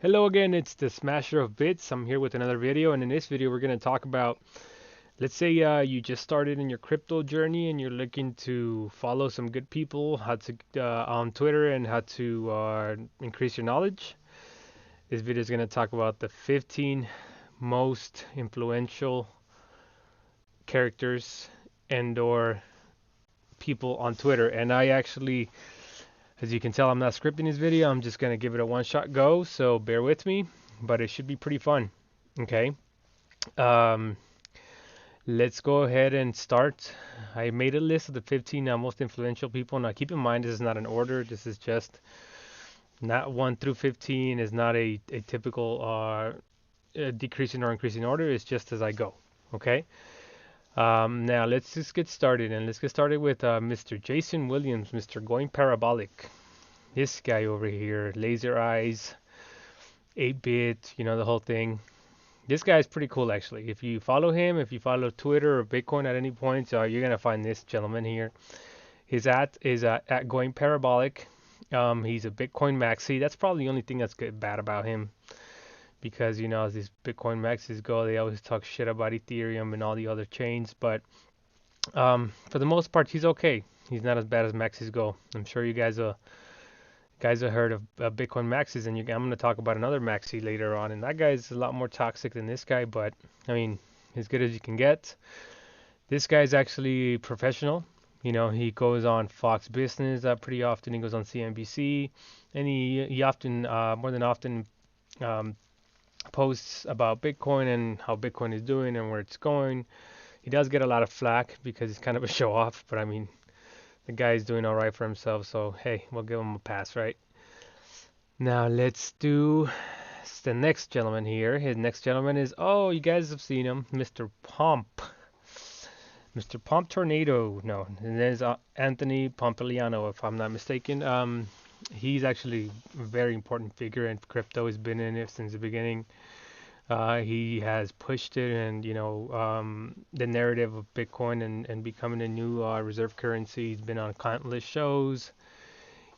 Hello again, it's the Smasher of Bits. I'm here with another video, and in this video, we're going to talk about, let's say you just started in your crypto journey and you're looking to follow some good people, how to on Twitter and how to increase your knowledge. This video is going to talk about the 15 most influential characters and/or people on Twitter. And I actually, as you can tell, I'm not scripting this video. I'm just going to give it a one-shot go, so bear with me, but it should be pretty fun. Okay. Um, let's go ahead and start. I made a list of the 15 most influential people. Now, keep in mind, this is not an order. This is just not 1 through 15 is not a typical decreasing or increasing order. It's just as I go. Okay. Now, let's just get started. And let's get started with Mr. Jason Williams, Mr. Going Parabolic. This guy over here, laser eyes, 8-bit, the whole thing. This guy is pretty cool, actually. If you follow him, if you follow Twitter or Bitcoin at any point, you're gonna find this gentleman here. His at is at Going Parabolic. He's a Bitcoin maxi. That's probably the only thing that's good, bad about him, because as these Bitcoin maxis go, they always talk shit about Ethereum and all the other chains. But for the most part, he's okay. He's not as bad as maxis go. I'm sure you guys have heard of Bitcoin maxis, and I'm going to talk about another maxi later on, and that guy's a lot more toxic than this guy, but I mean, as good as you can get. This guy's actually professional. He goes on Fox Business pretty often. He goes on CNBC, and he often, more than often, um, posts about Bitcoin and how Bitcoin is doing and where it's going. He does get a lot of flack because he's kind of a show off, but I mean, the guy's doing all right for himself, so hey, we'll give him a pass, right? Now let's do the next gentleman here. His next gentleman is, oh, you guys have seen him, Mr. Pomp. Mr. Pomp Tornado. No, and there's Anthony Pompliano, if I'm not mistaken. He's actually a very important figure in crypto. He's been in it since the beginning. He has pushed it, and the narrative of Bitcoin and becoming a new reserve currency. He's been on countless shows.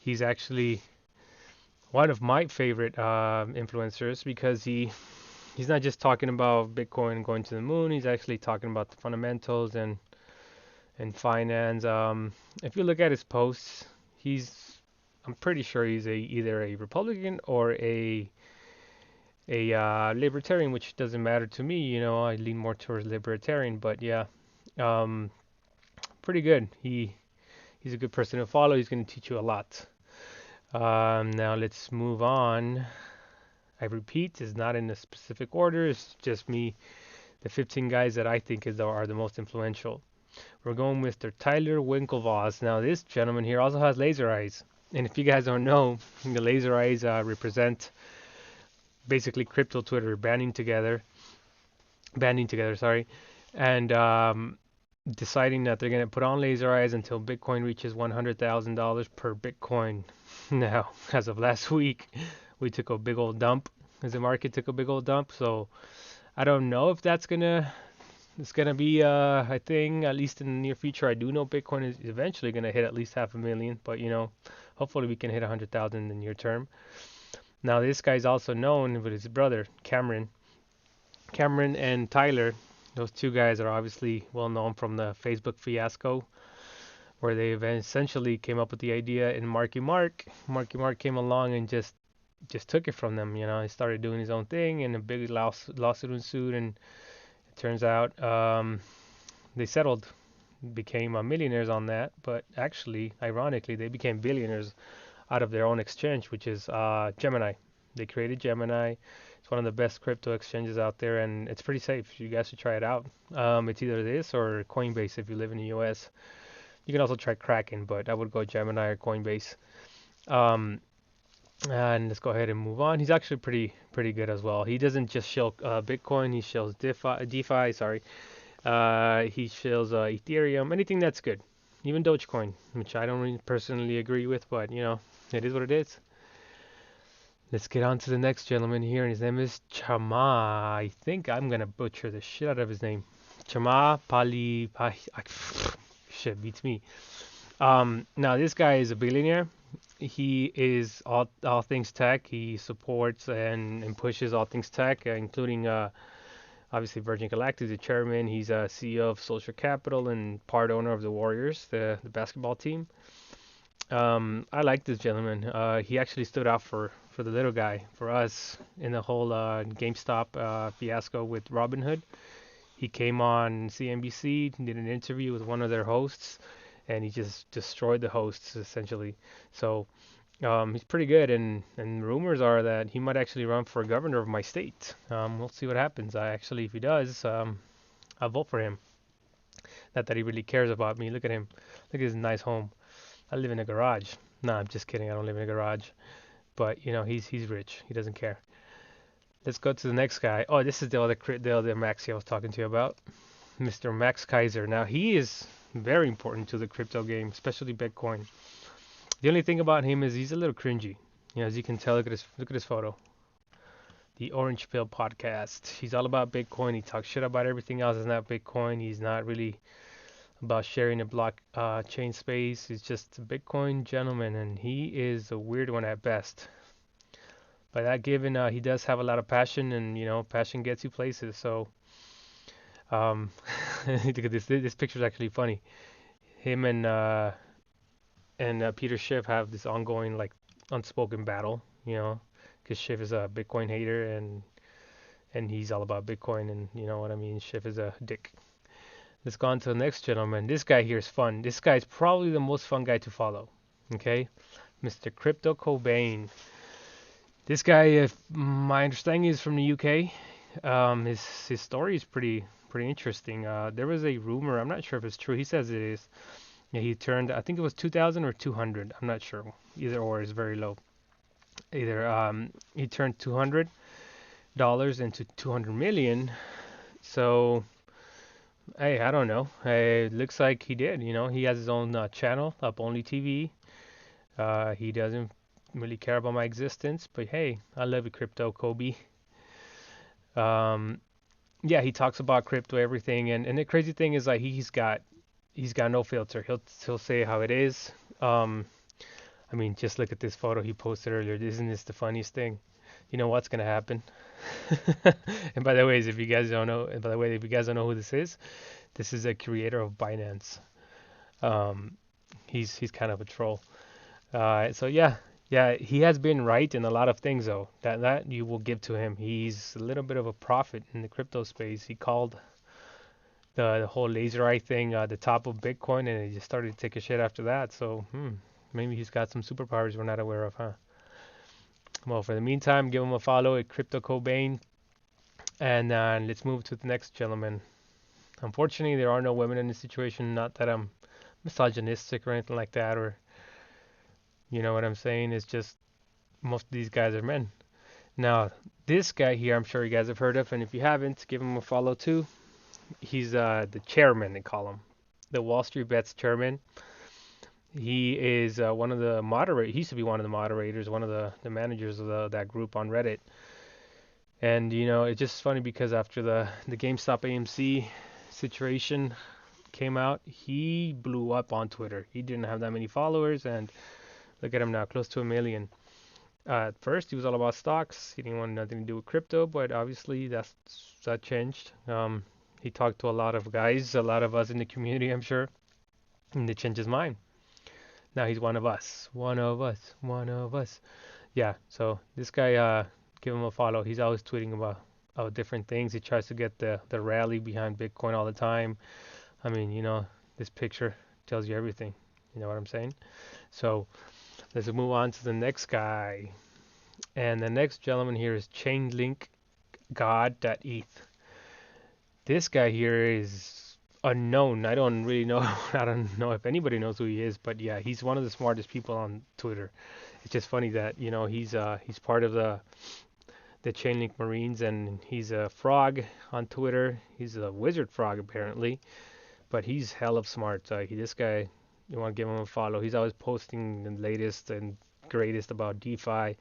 He's actually one of my favorite influencers because he's not just talking about Bitcoin going to the moon. He's actually talking about the fundamentals and finance. If you look at his posts, I'm pretty sure he's either a Republican or a libertarian, which doesn't matter to me. I lean more towards libertarian, but yeah, um, pretty good. He's a good person to follow. He's going to teach you a lot. Now let's move on. I repeat, it's not in a specific order. It's just me, the 15 guys that I think are the most influential. We're going with Mr. Tyler Winklevoss. Now this gentleman here also has laser eyes. And if you guys don't know, the laser eyes represent basically crypto Twitter banding together, sorry, and deciding that they're going to put on laser eyes until Bitcoin reaches $100,000 per Bitcoin. Now, as of last week, we took a big old dump. As the market took a big old dump, so I don't know if it's gonna be a thing, at least in the near future. I do know Bitcoin is eventually gonna hit at least 500,000, but hopefully we can hit 100,000 in the near term. Now this guy's also known with his brother Cameron. Cameron and Tyler, those two guys are obviously well known from the Facebook fiasco, where they essentially came up with the idea in Marky Mark. Marky Mark came along and just took it from them. He started doing his own thing, and a big lawsuit ensued, and it turns out they settled, became millionaires on that. But actually, ironically, they became billionaires out of their own exchange, which is Gemini. They created Gemini. It's one of the best crypto exchanges out there, and it's pretty safe. You guys should try it out. It's either this or Coinbase if you live in the US. You can also try Kraken, but I would go Gemini or Coinbase. Um, and let's go ahead and move on. He's actually pretty good as well. He doesn't just shill Bitcoin. He shills DeFi. Sorry. He shills Ethereum. Anything that's good. Even Dogecoin, which I don't really personally agree with, but it is what it is. Let's get on to the next gentleman here, and his name is Chama. I think I'm gonna butcher the shit out of his name. Chama Shit beats me. Now this guy is a billionaire. He is all things tech. He supports and pushes all things tech, including obviously Virgin Galactic, the chairman. He's a CEO of Social Capital and part owner of the Warriors, the basketball team. I like this gentleman. He actually stood out for the little guy, for us, in the whole GameStop fiasco with Robinhood. He came on CNBC, did an interview with one of their hosts, and he just destroyed the hosts essentially. So he's pretty good, and rumors are that he might actually run for governor of my state. We'll see what happens. If he does, I'll vote for him. Not that he really cares about me. Look at him. Look at his nice home. I live in a garage. No, I'm just kidding. I don't live in a garage. But he's rich. He doesn't care. Let's go to the next guy. Oh, this is the other Maxi I was talking to you about, Mr. Max Keiser. Now he is very important to the crypto game, especially Bitcoin. The only thing about him is he's a little cringy. As you can tell, look at his photo. The Orange Pill podcast. He's all about Bitcoin. He talks shit about everything else that's not Bitcoin. He's not really about sharing a blockchain space. He's just a Bitcoin gentleman, and he is a weird one at best. By that given, he does have a lot of passion, and passion gets you places. So, um, look at this. This picture is actually funny. Him and Peter Schiff have this ongoing like unspoken battle. Because Schiff is a Bitcoin hater, and he's all about Bitcoin, and you know what I mean. Schiff is a dick. Let's go on to the next gentleman. This guy here is fun. This guy is probably the most fun guy to follow. Okay, Mr. Crypto Cobain. This guy, if my understanding is from the UK, his story is pretty interesting. There was a rumor. I'm not sure if it's true. He says it is. Yeah, he turned. I think it was 2,000 or 200. I'm not sure. Either or is very low. Either he turned $200 into 200 million. So hey, I don't know. Hey, it looks like he did. He has his own channel, Up Only TV. He doesn't really care about my existence, but hey, I love you, Crypto Kobe. Um, yeah, he talks about crypto, everything, and the crazy thing is like he's got no filter. He'll say how it is. Um, I mean, just look at this photo he posted earlier. Isn't this the funniest thing? You know what's gonna happen? And by the way, if you guys don't know, who this is a creator of Binance. Um, he's kind of a troll. So yeah, he has been right in a lot of things though. That you will give to him. He's a little bit of a prophet in the crypto space. He called the whole laser eye thing the top of Bitcoin, and he just started to take a shit after that. So maybe he's got some superpowers we're not aware of, huh? Well, for the meantime, give him a follow at Crypto Cobain, and let's move to the next gentleman. Unfortunately, there are no women in this situation. Not that I'm misogynistic or anything like that, or you know what I'm saying. It's just most of these guys are men. Now, this guy here, I'm sure you guys have heard of, and if you haven't, give him a follow too. He's the chairman, they call him, the Wall Street Bets chairman. He is one of the moderators. He used to be one of the moderators, one of the managers of that group on Reddit. And it's just funny because after the GameStop AMC situation came out, he blew up on Twitter. He didn't have that many followers, and look at him now, close to 1 million. At first, he was all about stocks. He didn't want nothing to do with crypto, but obviously that changed. He talked to a lot of guys, a lot of us in the community, I'm sure, and they changed his mind. Now he's one of us. One of us. One of us. Yeah, so this guy, give him a follow. He's always tweeting about different things. He tries to get the rally behind Bitcoin all the time. I mean, this picture tells you everything. You know what I'm saying? So let's move on to the next guy. And the next gentleman here is Chainlink God.eth. This guy here is unknown. I don't really know. I don't know if anybody knows who he is, but yeah, he's one of the smartest people on Twitter. It's just funny that he's part of the Chainlink Marines, and he's a frog on Twitter. He's a wizard frog apparently, but he's hell of smart. This guy, you want to give him a follow. He's always posting the latest and greatest about DeFi.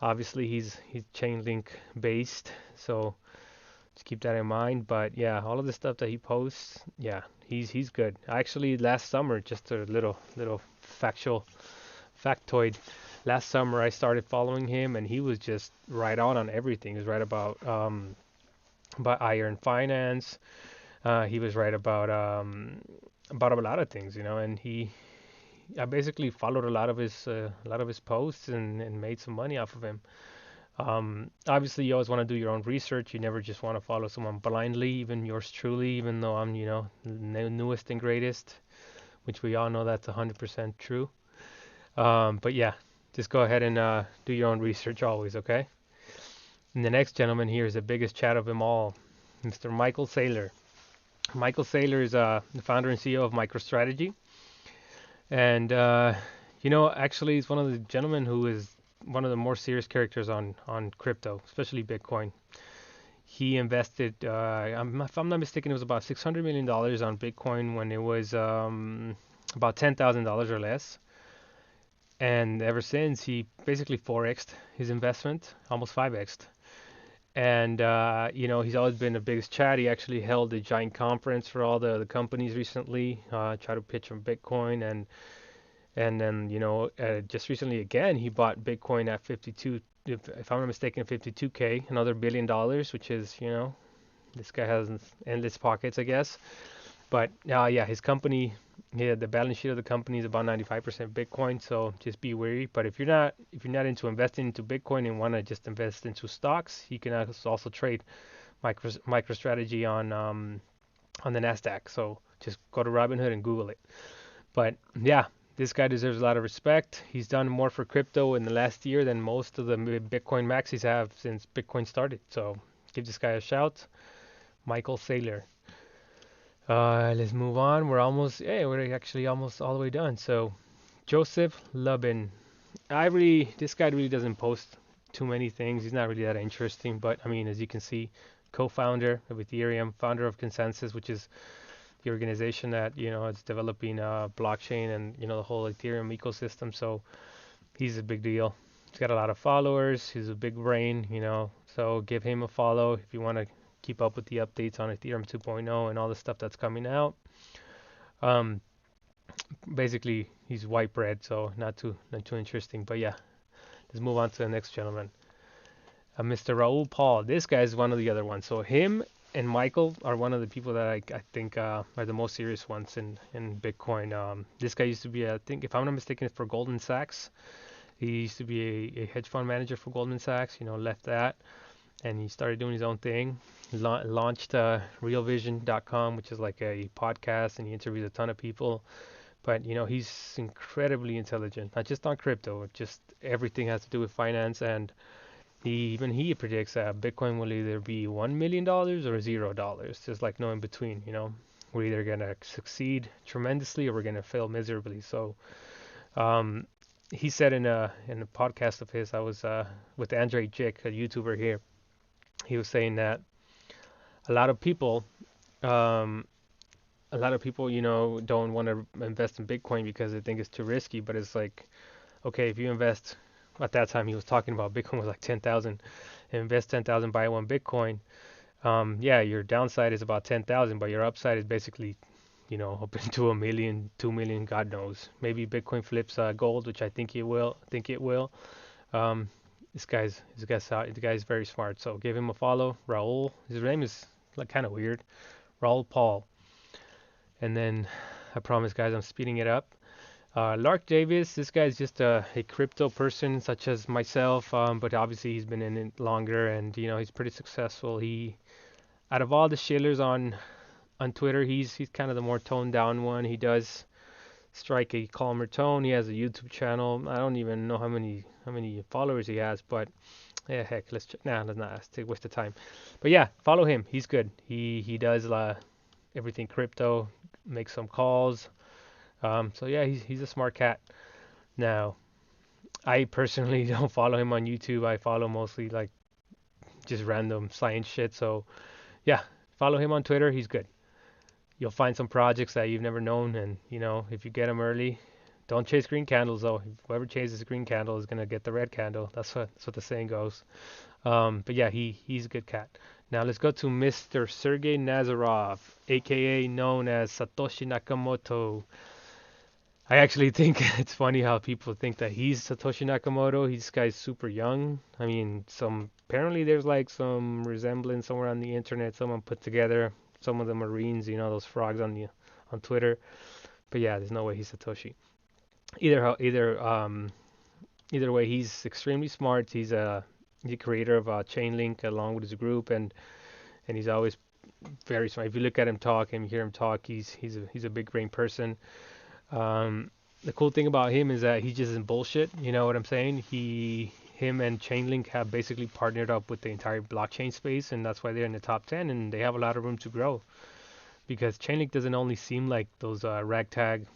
Obviously, he's Chainlink based, so just keep that in mind. But yeah, all of the stuff that he posts, yeah, he's good. Actually, last summer, just a little factoid. Last summer I started following him, and he was just right on everything. He was right about iron finance. He was right about a lot of things, and I basically followed a lot of his posts and made some money off of him. Obviously, you always want to do your own research. You never just want to follow someone blindly, even yours truly, even though I'm, newest and greatest, which we all know that's 100% true. But yeah, just go ahead and do your own research always, okay? And the next gentleman here is the biggest chat of them all, Mr. Michael Saylor. Michael Saylor is the founder and CEO of MicroStrategy. And, actually, he's one of the gentlemen who is one of the more serious characters on crypto, especially Bitcoin. He invested, if I'm not mistaken, it was about $600 million on Bitcoin when it was about $10,000 or less. And ever since, he basically 4x'd his investment, almost 5x'd. And, he's always been the biggest chat. He actually held a giant conference for all the companies recently, tried to pitch on Bitcoin. And then, just recently again, he bought Bitcoin at 52, if I'm not mistaken, 52K, another $1 billion, which is, this guy has endless pockets, I guess. But yeah, his company, the balance sheet of the company is about 95% Bitcoin, so just be wary. But if you're not into investing into Bitcoin and want to just invest into stocks, you can also trade MicroStrategy on the Nasdaq. So just go to Robinhood and Google it. But yeah, this guy deserves a lot of respect. He's done more for crypto in the last year than most of the Bitcoin maxis have since Bitcoin started. So give this guy a shout, Michael Saylor. Let's move on. We're actually almost all the way done. So Joseph Lubin. This guy really doesn't post too many things. He's not really that interesting, but I mean, as you can see, co-founder of Ethereum, founder of Consensus, which is the organization that is developing blockchain and the whole Ethereum ecosystem. So he's a big deal. He's got a lot of followers. He's a big brain, so give him a follow if you want to keep up with the updates on Ethereum 2.0 and all the stuff that's coming out. Basically, he's white bread, so not too interesting. But yeah, let's move on to the next gentleman, Mr. Raoul Pal. This guy is one of the other ones. So him and Michael are one of the people that I think are the most serious ones in Bitcoin. This guy used to be, I think, if I'm not mistaken, for Goldman Sachs. He used to be a hedge fund manager for Goldman Sachs. Left that, and he started doing his own thing. Launched realvision.com, which is like a podcast, and he interviews a ton of people. But he's incredibly intelligent, not just on crypto, just everything has to do with finance. And even he predicts that Bitcoin will either be $1 million or $0. There's like no in between. We're either gonna succeed tremendously or we're gonna fail miserably. So he said in a podcast of his, I was with Andre Jick, a YouTuber here. He was saying that a lot of people, don't want to invest in Bitcoin because they think it's too risky. But it's like, okay, if you invest, at that time he was talking about Bitcoin was like 10,000, invest 10,000, buy one Bitcoin. Yeah, your downside is about 10,000, but your upside is basically, up into 1 million, 2 million, God knows. Maybe Bitcoin flips gold, which I think it will. This guy's very smart, so give him a follow. Raoul, his name is like kind of weird, Raoul Pal. And then I promise, guys, I'm speeding it up. Lark Davies, this guy is just a crypto person such as myself, but obviously he's been in it longer, and he's pretty successful. Out of all the shillers on Twitter, he's kind of the more toned down one. He does strike a calmer tone. He has a YouTube channel. I don't even know how many followers he has, but yeah, heck, let's not waste the time. But yeah, follow him. He's good. He does everything crypto, makes some calls. So yeah, he's a smart cat. Now, I personally don't follow him on YouTube. I follow mostly like just random science shit. So yeah, follow him on Twitter. He's good. You'll find some projects that you've never known, and if you get them early, don't chase green candles though. Whoever chases a green candle is gonna get the red candle. That's what the saying goes. But yeah, he's a good cat. Now let's go to Mr. Sergey Nazarov, aka known as Satoshi Nakamoto. I actually think it's funny how people think that he's Satoshi Nakamoto. This guy's super young. I mean, some apparently there's like some resemblance somewhere on the internet. Someone put together some of the Marines, those frogs on Twitter. But yeah, there's no way he's Satoshi. Either way, he's extremely smart. He's the creator of Chainlink along with his group, and he's always very smart. If you look at him talk and hear him talk, he's a big brain person. Um, the cool thing about him is that he just isn't bullshit. You know what I'm saying? Him and Chainlink have basically partnered up with the entire blockchain space, and that's why they're in the top 10, and they have a lot of room to grow. Because Chainlink doesn't only seem like those ragtag,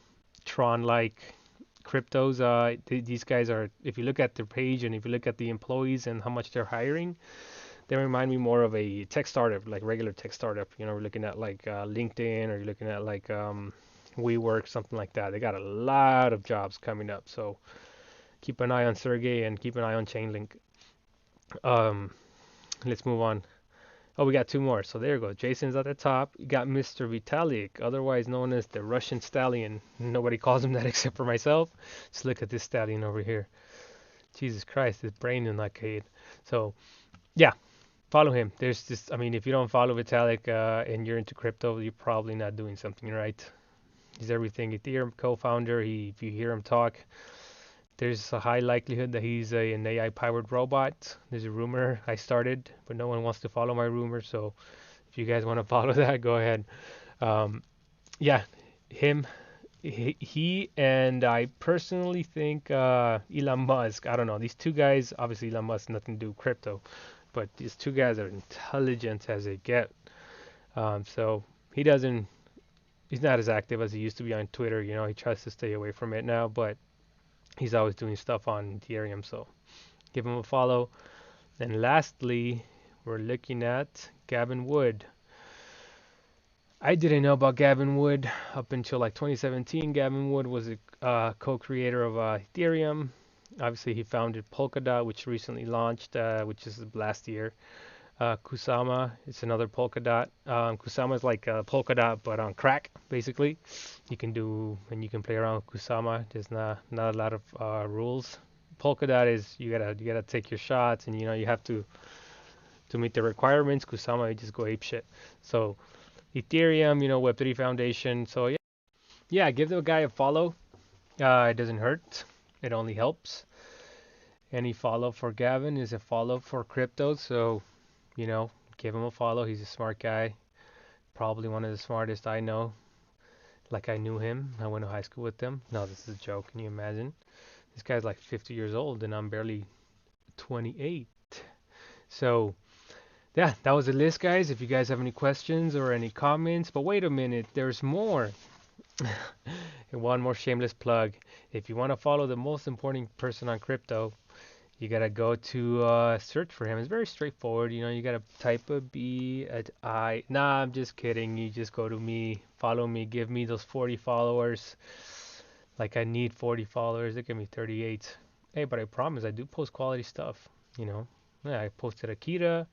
Tron-like cryptos. These guys are, if you look at their page and if you look at the employees and how much they're hiring, they remind me more of a tech startup, like regular tech startup. We're looking at like LinkedIn, or you're looking at like WeWork, something like that. They got a lot of jobs coming up, so keep an eye on Sergey and keep an eye on Chainlink. Um, let's move on. Oh, we got two more. So there you go. Jason's at the top. You got Mr. Vitalik, otherwise known as the Russian Stallion. Nobody calls him that except for myself. Just look at this stallion over here. Jesus Christ, his brain in that kid. So yeah, follow him. There's just, I mean, if you don't follow Vitalik and you're into crypto, you're probably not doing something right. He's everything. Ethereum co-founder. If you hear him talk, there's a high likelihood that he's an AI-powered robot. There's a rumor I started, but no one wants to follow my rumor. So if you guys want to follow that, go ahead. Um, yeah, him, he, and I personally think Elon Musk. I don't know. These two guys, obviously Elon Musk, nothing to do with crypto, but these two guys are intelligent as they get. So he doesn't. He's not as active as he used to be on Twitter. He tries to stay away from it now, but he's always doing stuff on Ethereum, so give him a follow. And lastly, we're looking at Gavin Wood. I didn't know about Gavin Wood up until like 2017. Gavin Wood was a co-creator of Ethereum. Obviously, he founded Polkadot, which recently launched, which is last year. Kusama, it's another Polkadot. Kusama is like a Polkadot, but on crack, basically. You can play around with Kusama. There's not a lot of rules. Polkadot is you gotta take your shots, and you have to meet the requirements. Kusama, you just go ape shit. So Ethereum, Web3 Foundation. So yeah, give the guy a follow. It doesn't hurt. It only helps. Any follow for Gavin is a follow for crypto. So give him a follow. He's a smart guy. Probably one of the smartest I know. Like I knew him. I went to high school with him. No, this is a joke. Can you imagine? This guy's like 50 years old and I'm barely 28. So, yeah, that was the list, guys. If you guys have any questions or any comments. But wait a minute, there's more. And one more shameless plug. If you want to follow the most important person on crypto, you gotta go to search for him. It's very straightforward. You gotta type a B at I. Nah, I'm just kidding. You just go to me, follow me, give me those 40 followers. Like I need 40 followers. They give me 38. Hey, but I promise I do post quality stuff. Yeah, I posted Akita.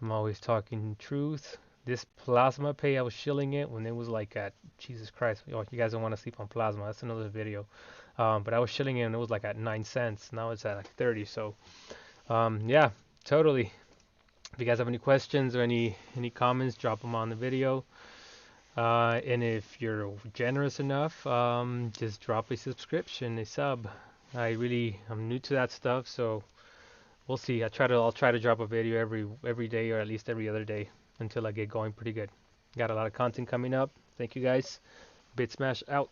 I'm always talking truth. This plasma pay, I was shilling it when it was like at Jesus Christ. Oh, you guys don't want to sleep on plasma. That's another video. But I was shilling it and it was like at 9 cents. Now it's at like 30. So, yeah, totally. If you guys have any questions or any comments, drop them on the video. And if you're generous enough, just drop a subscription, a sub. I'm new to that stuff, so we'll see. I'll try to drop a video every day or at least every other day until I get going pretty good. Got a lot of content coming up. Thank you guys. Bit Smash out.